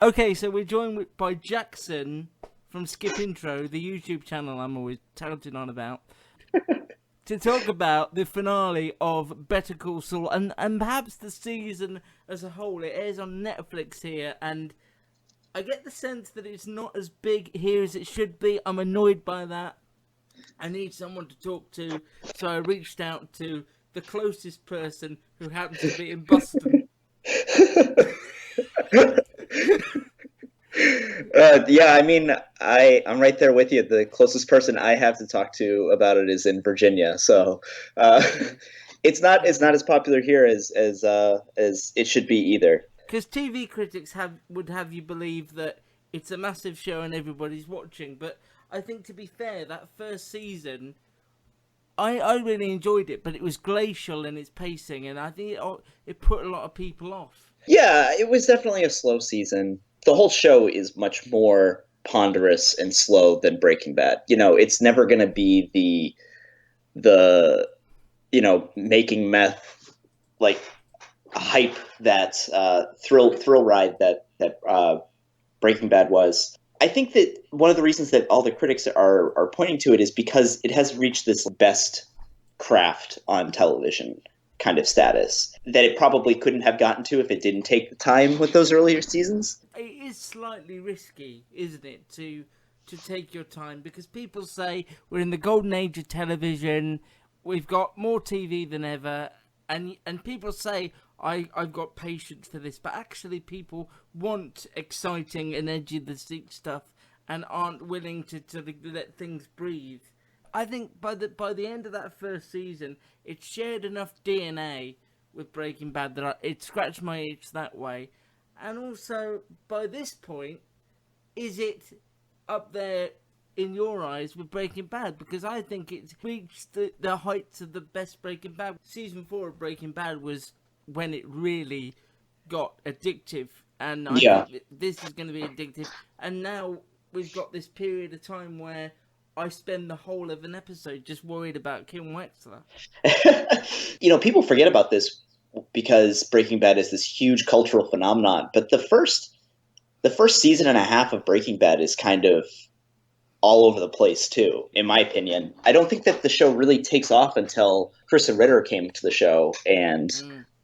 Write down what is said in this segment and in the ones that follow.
Okay, so we're joined by Jackson from Skip Intro, the YouTube channel I'm always touting on about, to talk about the finale of Better Call Saul and perhaps the season as a whole. It airs on Netflix here, and I get the sense that it's not as big here as it should be. I'm annoyed by that. I need someone to talk to, so I reached out to the closest person who happens to be in Boston. Yeah, I mean, I'm right there with you. The closest person I have to talk to about it is in Virginia, so Okay. it's not as popular here as it should be either. Because TV critics would have you believe that it's a massive show and everybody's watching, but I think, to be fair, that first season, I really enjoyed it, but it was glacial in its pacing, and I think it put a lot of people off. Yeah, it was definitely a slow season. The whole show is much more ponderous and slow than Breaking Bad. It's never going to be the making meth like hype that thrill ride that Breaking Bad was. I think that one of the reasons that all the critics are pointing to it is because it has reached this best craft on television kind of status that it probably couldn't have gotten to if it didn't take the time with those earlier seasons. It is slightly risky, isn't it, to take your time, because people say we're in the golden age of television, we've got more TV than ever, and people say I've got patience for this, but actually people want exciting and edgy the seat stuff and aren't willing to let things breathe. I think by the end of that first season, it shared enough DNA with Breaking Bad that it scratched my itch that way. And also, by this point, is it up there in your eyes with Breaking Bad? Because I think it's reached the heights of the best Breaking Bad. Season 4 of Breaking Bad was when it really got addictive, and I Yeah. think this is going to be addictive. And now we've got this period of time where I spend the whole of an episode just worried about Kim Wexler. People forget about this because Breaking Bad is this huge cultural phenomenon, but the first season and a half of Breaking Bad is kind of all over the place too, in my opinion. I don't think that the show really takes off until Chris and Ritter came to the show and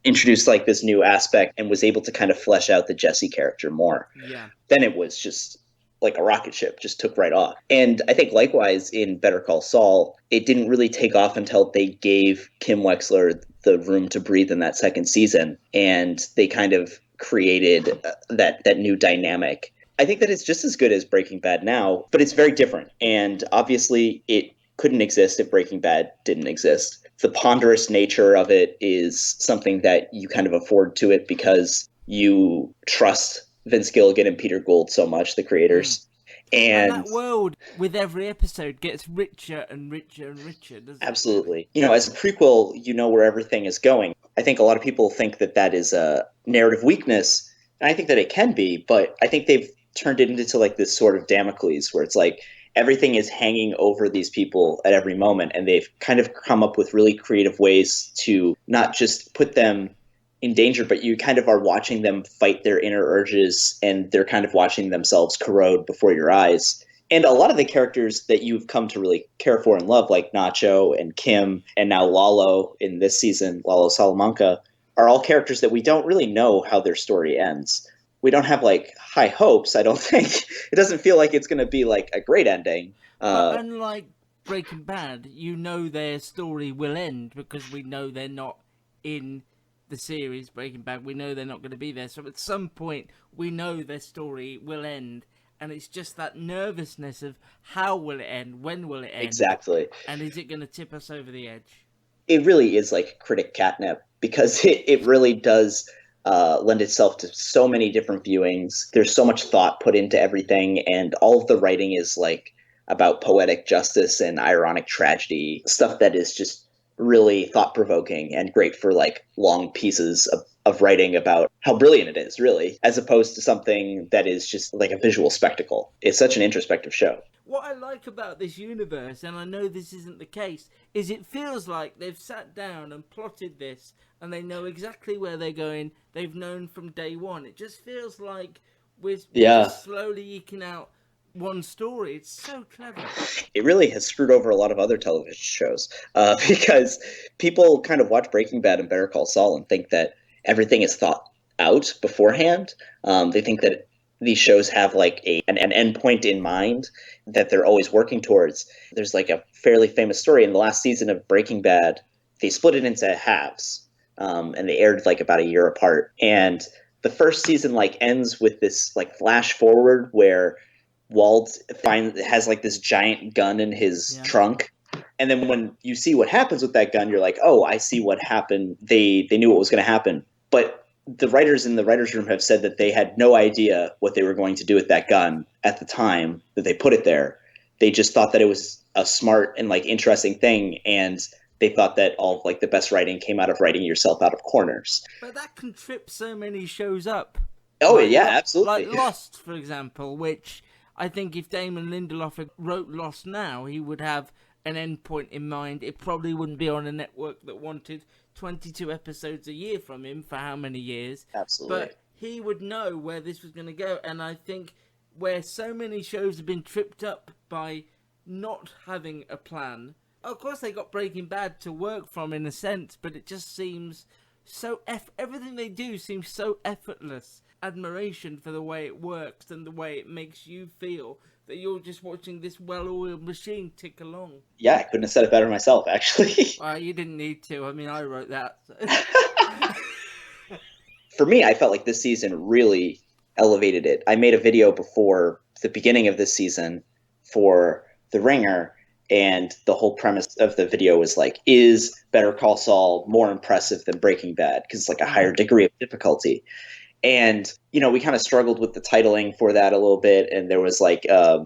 introduced like this new aspect and was able to kind of flesh out the Jesse character more. Yeah. Then it was just like a rocket ship, just took right off. And I think likewise in Better Call Saul, it didn't really take off until they gave Kim Wexler the room to breathe in that second season, and they kind of created that new dynamic. I think that it's just as good as Breaking Bad now, but it's very different. And obviously it couldn't exist if Breaking Bad didn't exist. The ponderous nature of it is something that you kind of afford to it because you trust Vince Gilligan and Peter Gould so much, the creators. And that world, with every episode, gets richer and richer and richer, doesn't it? Absolutely. As a prequel, you know where everything is going. I think a lot of people think that that is a narrative weakness, and I think that it can be, but I think they've turned it into like this sort of Damocles where it's like everything is hanging over these people at every moment, and they've kind of come up with really creative ways to not just put them in danger, but you kind of are watching them fight their inner urges, and they're kind of watching themselves corrode before your eyes. And a lot of the characters that you've come to really care for and love, like Nacho and Kim, and now Lalo in this season, Lalo Salamanca, are all characters that we don't really know how their story ends. We don't have like high hopes, I don't think. It doesn't feel like it's going to be like a great ending. But unlike Breaking Bad, you know their story will end because we know they're not in the series Breaking Bad. We know they're not going to be there. So at some point, we know their story will end. And it's just that nervousness of how will it end? When will it end? Exactly. And is it going to tip us over the edge? It really is like critic catnip because it really does lend itself to so many different viewings. There's so much thought put into everything, and all of the writing is like about poetic justice and ironic tragedy, stuff that is just really thought-provoking and great for like long pieces of writing about how brilliant it is, really, as opposed to something that is just like a visual spectacle. It's such an introspective show. What I like about this universe, and I know this isn't the case, is it feels like they've sat down and plotted this and they know exactly where they're going. They've known from day one. It just feels like We're Yeah. just slowly eking out one story. It's so clever. It really has screwed over a lot of other television shows because people kind of watch Breaking Bad and Better Call Saul and think that everything is thought out beforehand. They think that these shows have like an end point in mind that they're always working towards. There's like a fairly famous story in the last season of Breaking Bad. They split it into halves, and they aired like about a year apart. And the first season like ends with this like flash forward where Walt has like this giant gun in his trunk. And then when you see what happens with that gun, you're like, oh, I see what happened. They knew what was going to happen. But the writers in the writers' room have said that they had no idea what they were going to do with that gun at the time that they put it there. They just thought that it was a smart and like interesting thing, and they thought that all of, like the best writing came out of writing yourself out of corners. But that can trip so many shows up. Oh like, yeah, absolutely. Like Lost, for example, which I think if Damon Lindelof had wrote Lost now, he would have an end point in mind. It probably wouldn't be on a network that wanted 22 episodes a year from him for how many years. Absolutely. But he would know where this was going to go. And I think where so many shows have been tripped up by not having a plan. Of course, they got Breaking Bad to work from in a sense, but it just seems so... everything they do seems so effortless. Admiration for the way it works and the way it makes you feel that you're just watching this well-oiled machine tick along. Yeah, I couldn't have said it better myself, actually. You didn't need to. I mean, I wrote that. So. For me, I felt like this season really elevated it. I made a video before the beginning of this season for The Ringer, and the whole premise of the video was like, is Better Call Saul more impressive than Breaking Bad? Because it's like a higher degree of difficulty. And, you know, we kind of struggled with the titling for that a little bit. And there was like, are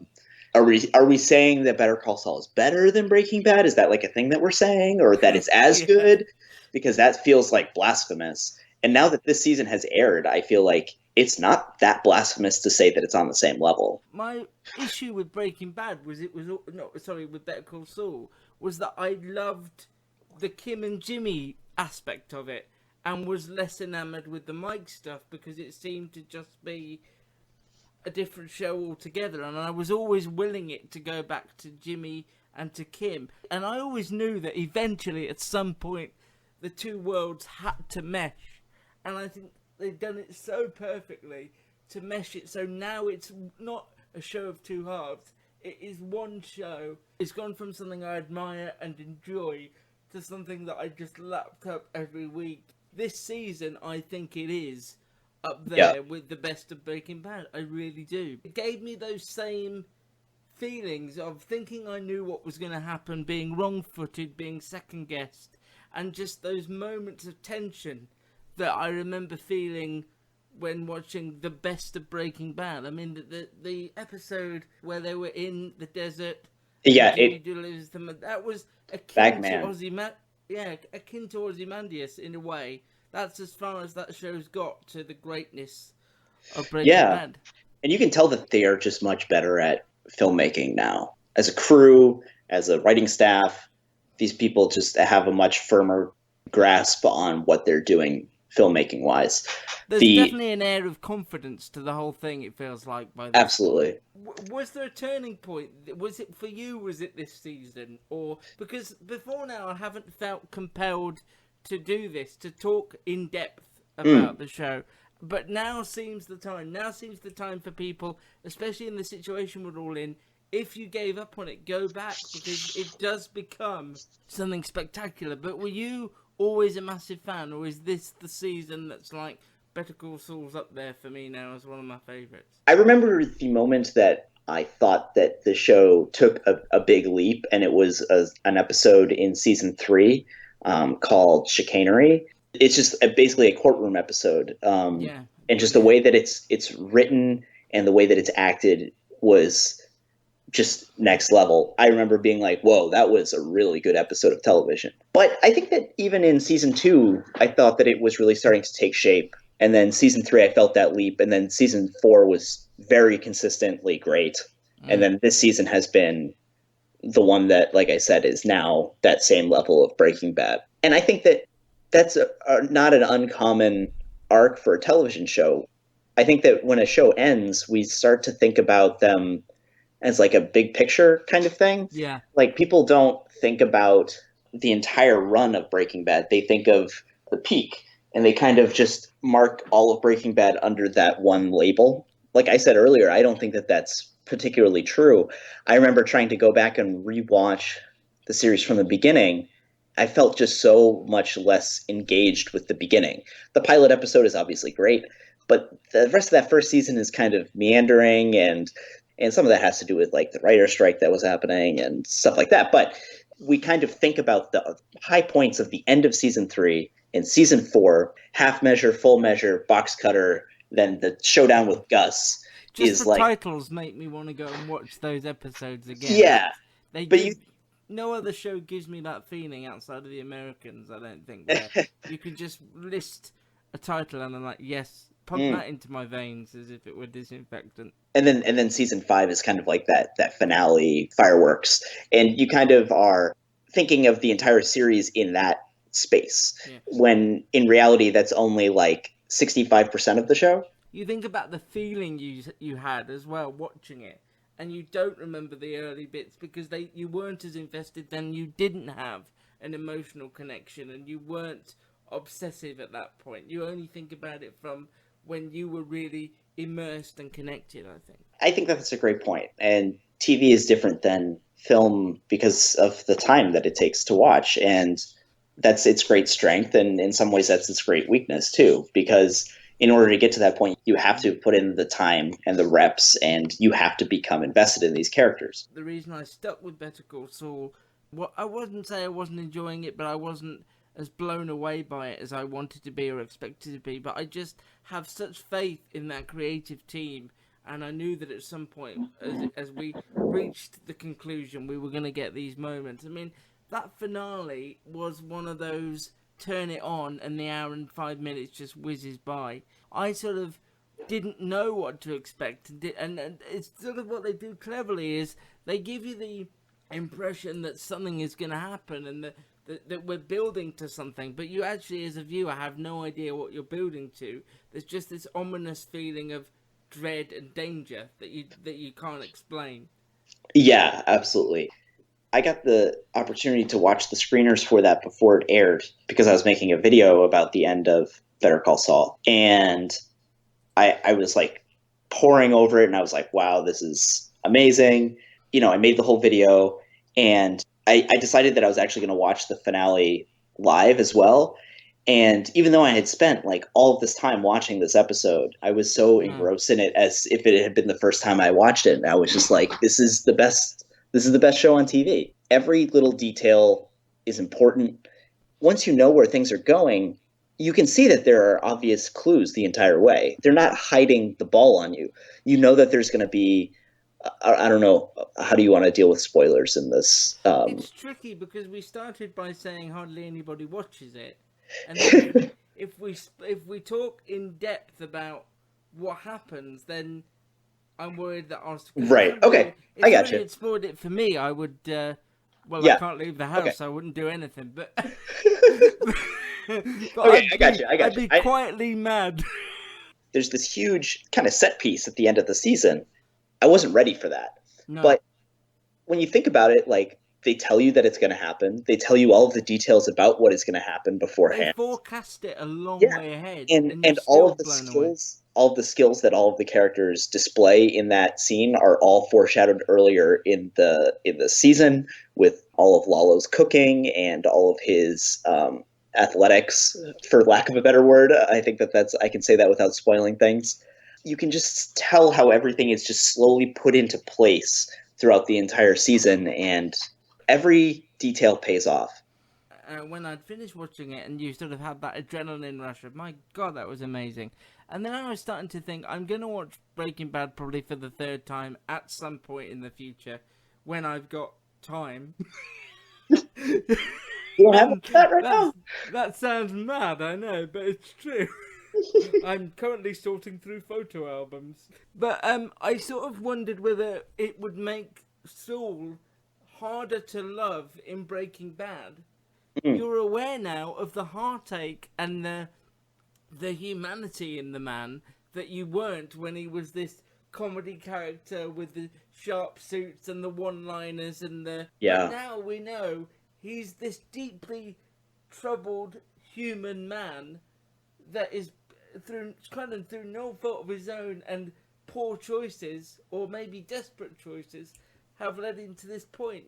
we saying that Better Call Saul is better than Breaking Bad? Is that like a thing that we're saying, or that it's as good? Because that feels like blasphemous. And now that this season has aired, I feel like it's not that blasphemous to say that it's on the same level. My issue with Breaking Bad with Better Call Saul was that I loved the Kim and Jimmy aspect of it, and was less enamored with the Mike stuff because it seemed to just be a different show altogether. And I was always willing it to go back to Jimmy and to Kim. And I always knew that eventually, at some point, the two worlds had to mesh. And I think they've done it so perfectly to mesh it. So now it's not a show of two halves. It is one show. It's gone from something I admire and enjoy to something that I just lapped up every week. This season, I think it is up there with the best of Breaking Bad. I really do. It gave me those same feelings of thinking I knew what was going to happen, being wrong-footed, being second-guessed, and just those moments of tension that I remember feeling when watching the best of Breaking Bad. I mean, the episode where they were in the desert, that was akin to Ozymandias in a way. That's as far as that show's got to the greatness of Breaking Bad. And you can tell that they are just much better at filmmaking now. As a crew, as a writing staff, these people just have a much firmer grasp on what they're doing filmmaking-wise. There's definitely an air of confidence to the whole thing, it feels like. By this Absolutely. Was there a turning point? Was it for you, was it this season? Or because before now I haven't felt compelled to do this, to talk in depth about the show. But now seems the time. Now seems the time for people, especially in the situation we're all in, if you gave up on it, go back, because it does become something spectacular. But were you always a massive fan, or is this the season that's like Better Call Saul's up there for me now as one of my favourites? I remember the moment that I thought that the show took a big leap, and it was an episode in season 3 called Chicanery. It's just basically a courtroom episode. And just the way that it's written and the way that it's acted was just next level. I remember being like, whoa, that was a really good episode of television. But I think that even in season 2, I thought that it was really starting to take shape. And then season 3, I felt that leap. And then season 4 was very consistently great. And then this season has been the one that, like I said, is now that same level of Breaking Bad. And I think that that's not an uncommon arc for a television show. I think that when a show ends, we start to think about them as like a big picture kind of thing. Yeah. Like people don't think about the entire run of Breaking Bad. They think of the peak and they kind of just mark all of Breaking Bad under that one label. Like I said earlier, I don't think that that's particularly true. I remember trying to go back and rewatch the series from the beginning. I felt just so much less engaged with the beginning. The pilot episode is obviously great, but the rest of that first season is kind of meandering, and some of that has to do with like the writer strike that was happening and stuff like that. But we kind of think about the high points of the end of season 3 and season 4, half measure, full measure, box cutter, then the showdown with Gus Just is the like, titles make me want to go and watch those episodes again. yeah, They but you give no other show gives me that feeling outside of the Americans. I don't think where you can just list a title and I'm like, yes, pump mm. that into my veins as if it were disinfectant. And then season 5 is kind of like that finale fireworks, and you kind of are thinking of the entire series in that space Yeah. when in reality that's only like 65% of the show. You think about the feeling you had as well watching it, and you don't remember the early bits because you weren't as invested, then you didn't have an emotional connection, and you weren't obsessive at that point. You only think about it from when you were really immersed and connected, I think. I think that's a great point. And TV is different than film because of the time that it takes to watch. And that's its great strength. And in some ways, that's its great weakness, too. Because in order to get to that point, you have to put in the time and the reps, and you have to become invested in these characters. The reason I stuck with Better Call Saul, well, I wouldn't say I wasn't enjoying it, but I wasn't as blown away by it as I wanted to be or expected to be. But I just have such faith in that creative team, and I knew that at some point, as we reached the conclusion, we were going to get these moments. I mean, that finale was one of those turn it on and the hour and 5 minutes just whizzes by. I sort of didn't know what to expect, and it's sort of what they do cleverly is they give you the impression that something is going to happen and that we're building to something, but you actually as a viewer have no idea what you're building to. There's just this ominous feeling of dread and danger that you can't explain. Yeah, absolutely. I got the opportunity to watch the screeners for that before it aired because I was making a video about the end of Better Call Saul. And I was like pouring over it and I was like, wow, this is amazing. I made the whole video and I decided that I was actually going to watch the finale live as well. And even though I had spent like all of this time watching this episode, I was so engrossed in it as if it had been the first time I watched it. And I was just like, this is the best show on TV. Every little detail is important. Once you know where things are going, you can see that there are obvious clues the entire way. They're not hiding the ball on you. You know that there's going to be, I don't know, how do you want to deal with spoilers in this? It's tricky because we started by saying hardly anybody watches it, and then if we talk in depth about what happens, then I'm worried that I'll. Right. Okay. If I got somebody you. had spoiled it for me, I would. Well, I Yeah. can't leave the Okay. house, so I wouldn't do anything. But but Okay. I got you. I I'd got you. be quietly mad. There's this huge kind of set piece at the end of the season. I wasn't ready for that. No, But when you think about it, like they tell you that it's going to happen. They tell you all of the details about what is going to happen they beforehand. forecast it a long Yeah. way ahead, And and you're and all still of the blown away. skills, all of the skills that all of the characters display in that scene are all foreshadowed earlier in the season with all of Lalo's cooking and all of his athletics, for lack of a better word. I think that's I can say that without spoiling things. You can just tell how everything is just slowly put into place throughout the entire season, and every detail pays off. When I'd finished watching it and you sort of had that adrenaline rush of my god, that was amazing. And then I was starting to think I'm gonna watch Breaking Bad probably for the third time at some point in the future when I've got time. You don't have And that right now. that sounds mad, I know, but it's true. I'm currently sorting through photo albums. But I sort of wondered whether it would make Saul harder to love in Breaking Bad. Mm. You're aware now of the heartache and the humanity in the man that you weren't when he was this comedy character with the sharp suits and the one-liners and the... Yeah. But now we know he's this deeply troubled human man that is through no fault of his own, and poor choices, or maybe desperate choices, have led him to this point.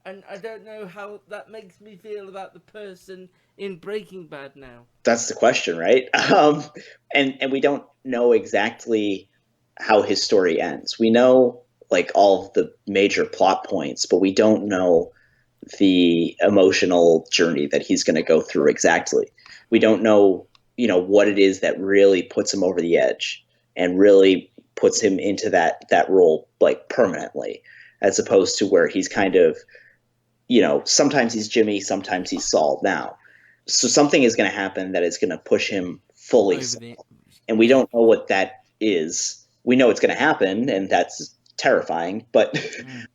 And I don't know how that makes me feel about the person in Breaking Bad now. That's the question, right? And we don't know exactly how his story ends. We know like all of the major plot points, but we don't know the emotional journey that he's going to go through exactly. We don't know, what it is that really puts him over the edge and really puts him into that role like permanently, as opposed to where he's kind of, sometimes he's Jimmy, sometimes he's Saul now. So something is going to happen that is going to push him fully Saul. And we don't know what that is. We know it's going to happen, and that's terrifying, but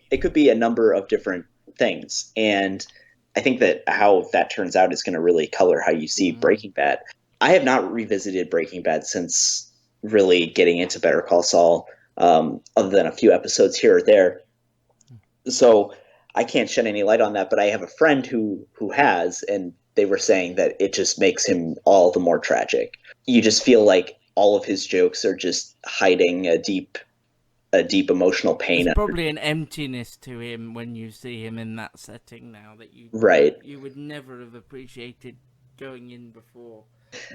it could be a number of different things. And I think that how that turns out is going to really color how you see Breaking Bad. I have not revisited Breaking Bad since really getting into Better Call Saul, other than a few episodes here or there. So I can't shed any light on that, but I have a friend who has, and they were saying that it just makes him all the more tragic. You just feel like all of his jokes are just hiding a deep emotional pain. There's probably an emptiness to him when you see him in that setting now that you would never have appreciated going in before.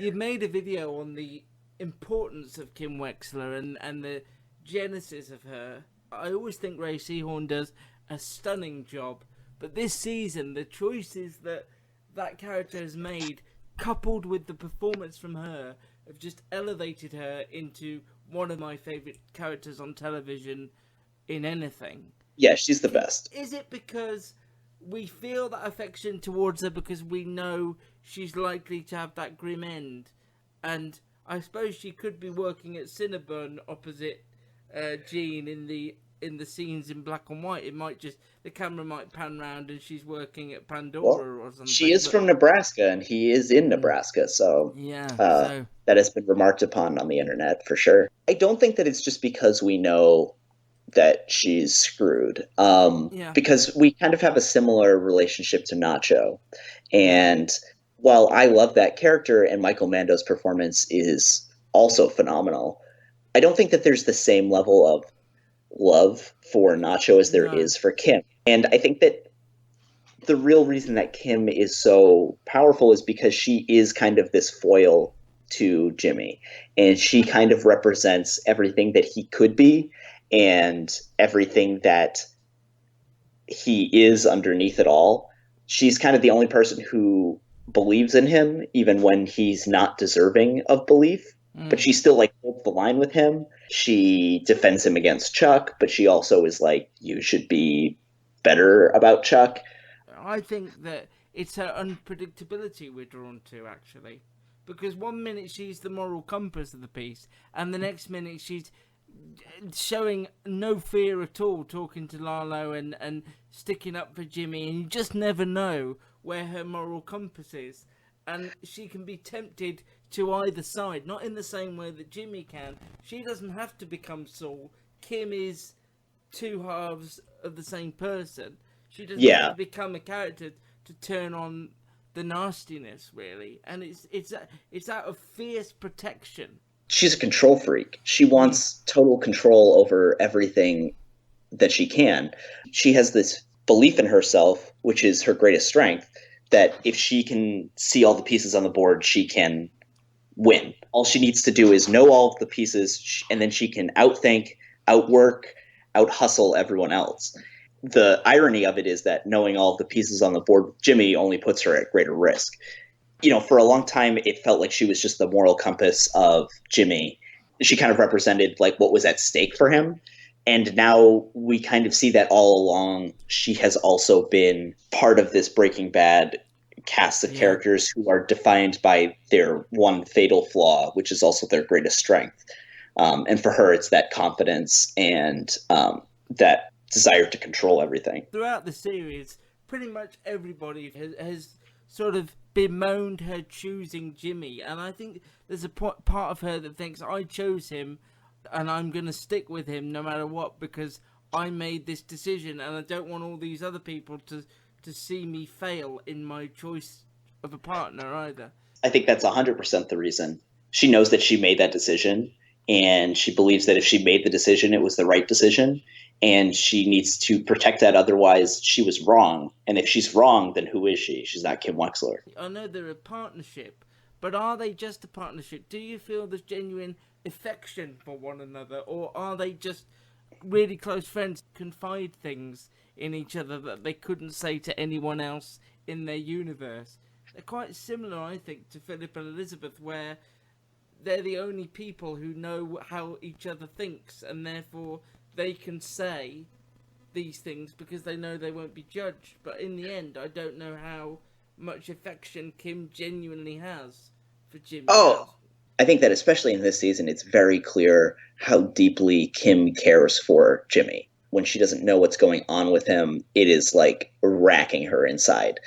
You've made a video on the importance of Kim Wexler and the genesis of her. I always think Ray Seahorn does a stunning job, but this season the choices that character has made, coupled with the performance from her, have just elevated her into one of my favourite characters on television in anything. Yeah, she's the best. Is it because we feel that affection towards her because we know she's likely to have that grim end? And I suppose she could be working at Cinnabon opposite Jean in the scenes in black and white. It might just, the camera might pan round and she's working at Pandora or something. She is from Nebraska, and he is in Nebraska, so that has been remarked upon on the internet for sure. I don't think that it's just because we know that she's screwed, because we kind of have a similar relationship to Nacho, and while I love that character and Michael Mando's performance is also phenomenal, I don't think that there's the same level of love for Nacho as there is for Kim. And I think that the real reason that Kim is so powerful is because she is kind of this foil to Jimmy, and she kind of represents everything that he could be and everything that he is underneath it all. She's kind of the only person who believes in him even when he's not deserving of belief, but she still like holds the line with him. She defends him against Chuck, but she also is like, you should be better about Chuck. I think that it's her unpredictability we're drawn to, actually. Because one minute she's the moral compass of the piece, and the next minute she's showing no fear at all, talking to Lalo and sticking up for Jimmy, and you just never know where her moral compass is. And she can be tempted to either side, not in the same way that Jimmy can. She doesn't have to become Saul. Kim is two halves of the same person. She doesn't have to become a character to turn on the nastiness, really. And it's out of fierce protection. She's a control freak. She wants total control over everything that she can. She has this belief in herself, which is her greatest strength, that if she can see all the pieces on the board, she can win. All she needs to do is know all of the pieces, and then she can outthink, outwork, out-hustle everyone else. The irony of it is that knowing all of the pieces on the board with Jimmy only puts her at greater risk. For a long time, it felt like she was just the moral compass of Jimmy. She kind of represented like what was at stake for him. And now we kind of see that all along. She has also been part of this Breaking Bad cast of characters who are defined by their one fatal flaw, which is also their greatest strength. And for her, it's that confidence and that desire to control everything. Throughout the series, pretty much everybody has sort of bemoaned her choosing Jimmy, and I think there's a part of her that thinks, I chose him and I'm going to stick with him no matter what, because I made this decision and I don't want all these other people to see me fail in my choice of a partner either. I think that's 100% the reason. She knows that she made that decision, and she believes that if she made the decision, it was the right decision, and she needs to protect that. Otherwise, she was wrong. And if she's wrong, then who is she? She's not Kim Wexler. I know they're a partnership, but are they just a partnership? Do you feel there's genuine affection for one another, or are they just really close friends, confide things in each other that they couldn't say to anyone else in their universe? They're quite similar, I think, to Philip and Elizabeth, where they're the only people who know how each other thinks, and therefore they can say these things because they know they won't be judged. But in the end, I don't know how much affection Kim genuinely has for Jimmy. Oh, I think that especially in this season, it's very clear how deeply Kim cares for Jimmy. When she doesn't know what's going on with him, it is like racking her inside.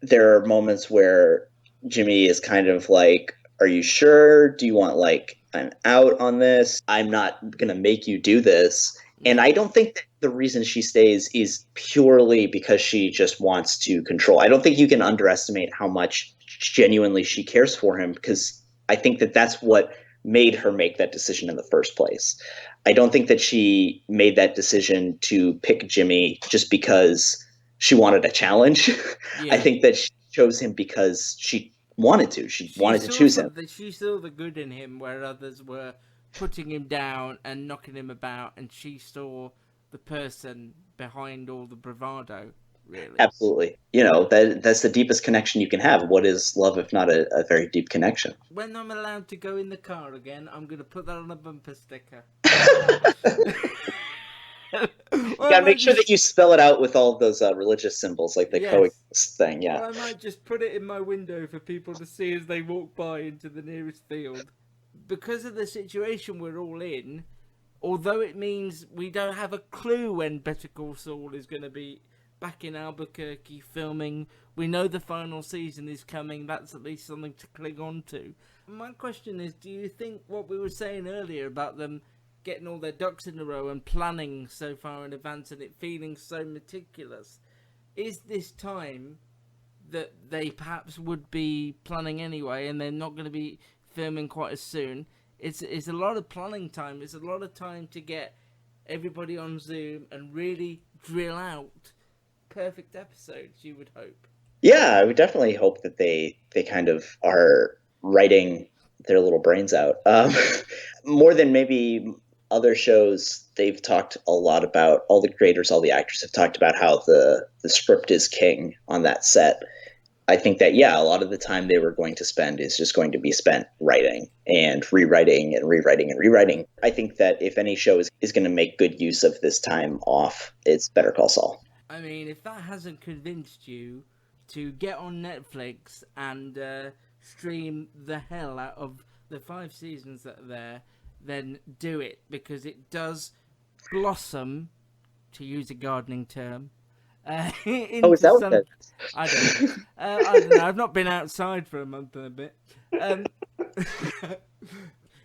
There are moments where Jimmy is kind of like, are you sure? Do you want like an out on this? I'm not going to make you do this. And I don't think that the reason she stays is purely because she just wants to control. I don't think you can underestimate how much genuinely she cares for him, because I think that that's what made her make that decision in the first place. I don't think that she made that decision to pick Jimmy just because she wanted a challenge. Yeah. I think that she chose him because she wanted to. She wanted to choose him. She saw the good in him where others were putting him down and knocking him about, and she saw the person behind all the bravado, really. Absolutely. You know, that's the deepest connection you can have. What is love if not a very deep connection? When I'm allowed to go in the car again, I'm going to put that on a bumper sticker. You gotta make sure that you spell it out with all of those religious symbols, like the coexist thing. Yeah. Or I might just put it in my window for people to see as they walk by into the nearest field. Because of the situation we're all in, although it means we don't have a clue when Better Call Saul is going to be back in Albuquerque filming, we know the final season is coming. That's at least something to cling on to. My question is, do you think what we were saying earlier about them getting all their ducks in a row and planning so far in advance and it feeling so meticulous, is this time that they perhaps would be planning anyway and they're not going to be filming quite as soon? It's a lot of planning time. It's a lot of time to get everybody on Zoom and really drill out perfect episodes, you would hope. Yeah, I would definitely hope that they kind of are writing their little brains out. More than maybe other shows, they've talked a lot about, all the creators, all the actors have talked about how the script is king on that set. I think that, yeah, a lot of the time they were going to spend is just going to be spent writing and rewriting and rewriting and rewriting. I think that if any show is going to make good use of this time off, it's Better Call Saul. I mean, if that hasn't convinced you to get on Netflix and stream the hell out of the 5 seasons that are there, then do it, because it does blossom, to use a gardening term. Is that what that is? I don't know. I don't know. I've not been outside for a month and a bit.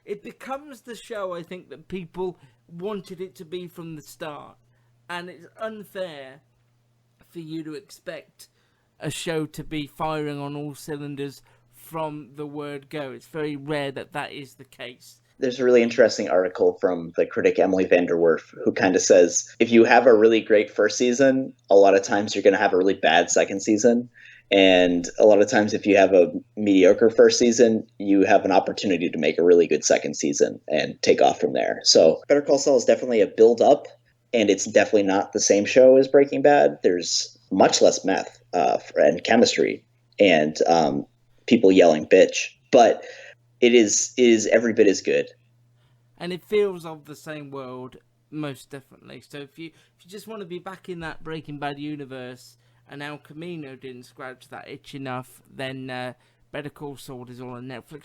It becomes the show, I think, that people wanted it to be from the start. And it's unfair for you to expect a show to be firing on all cylinders from the word go. It's very rare that that is the case. There's a really interesting article from the critic Emily Vanderwerf who kind of says, if you have a really great first season, a lot of times you're going to have a really bad second season. And a lot of times if you have a mediocre first season, you have an opportunity to make a really good second season and take off from there. So Better Call Saul is definitely a build up, and it's definitely not the same show as Breaking Bad. There's much less meth and chemistry and people yelling bitch. But it is every bit as good. And it feels of the same world, most definitely. So if you just want to be back in that Breaking Bad universe, and El Camino didn't scratch that itch enough, then Better Call Saul is all on Netflix.